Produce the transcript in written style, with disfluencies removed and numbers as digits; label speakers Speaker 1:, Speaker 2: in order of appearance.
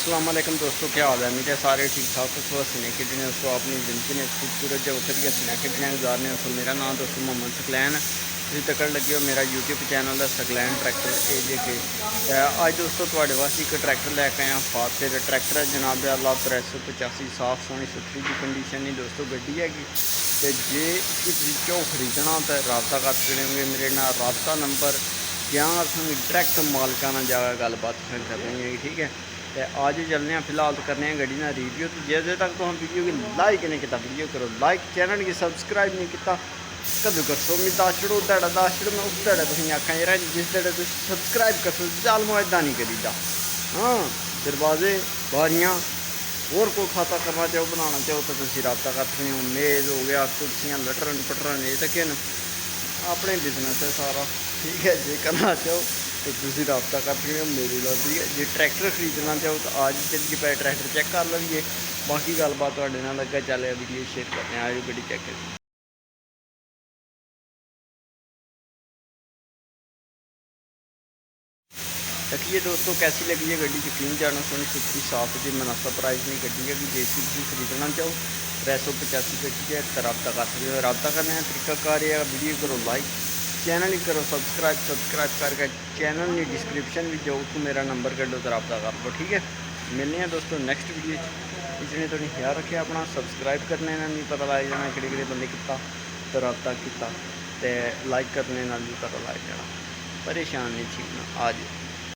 Speaker 1: अस्सलाम वालेकुम दोस्तों, क्या हाल है? मेरे सारे ठीक ठाक तो हंसने खेडने दोस्तों अपनी ज़िंदगी ने खूबसूरत जो वधिया हंसने खेडने गुजारने दोस्तों। मेरा नाम दोस्तों मोहम्मद सकलैन। तुसीं तकड़ लगे हो मेरा यूट्यूब चैनल है सकलैन ट्रैक्टर AJK। अज दोस्तों तुहाडे वास्ते एक ट्रैक्टर लैके आया फातिर ट्रैक्टर है जनाब अल्लाह 385 साफ सोहनी सुथरी की कंडीशन ही दोस्तों गड्डी हैगी। तो जे इस खरीदना तो रबता कर सकते होंगे मेरे नाल रबता नंबर या डायरैक्ट मालका नाल जाकर गलबात करनी है, ठीक है। तो आज चलने फिलहाल तो करने गड्डी का रिव्यू। तो जिस तक तुम वीडियो की लाइक नहीं किया वीडियो करो लाइक, चैनल की सबसक्राइब नहीं किया कदू करसो। मैं दस छड़ो ध्याड़ा दस छड़ो मैं उस ध्याड़ा तुम आखा यार जिस ध्याड़े तुम सबसक्राइब करसो जालमो इदा नहीं करीदा। हाँ दरवाजे बारियाँ होर कोई खाता करना चाहो बनाना चाहो तो तुम रबता कर सकते हो। मेज़ हो गया, कुर्सियाँ लटरन पटरन ये तक अपने बिजनेस है सारा, ठीक है। जे करना चाहो तो तुम रबता कर सकते हो मेरे नाल, ठीक है। जे ट्रैक्टर खरीदना चाहो तो आज चलिए पे ट्रैक्टर चेक कर लीए। बाकी गलबात तुहाडे नाल अगे चल वीडियो शेयर करते हैं। आज गड्डी चेक करिए। देखिए दोस्तों कैसी लगी है गड्डी, यकीन जानो सोनी सुथरी साफ जी मुनासब प्राइस में गड्डी है कि जैसी तुम खरीदना चाहो 385 गड्डी है तो रबता कर सकते हो। रबता करने का तरीकाकार है वीडियो करो लाइक, चैनल ही करो सब्सक्राइब करके चैनल नहीं डिस्क्रिप्शन भी जाओ तो मेरा नंबर कर लो तो रबता कर लो, ठीक है। मिलने हैं दोस्तों नेक्स्ट वीडियो। इसने तो ख्याल रखे अपना सब्सक्राइब करने नहीं पता लग जाना कि बंदे किता तो रबता किया, तो लाइक करने भी पता लग जाना। परेशान नहीं थी आज।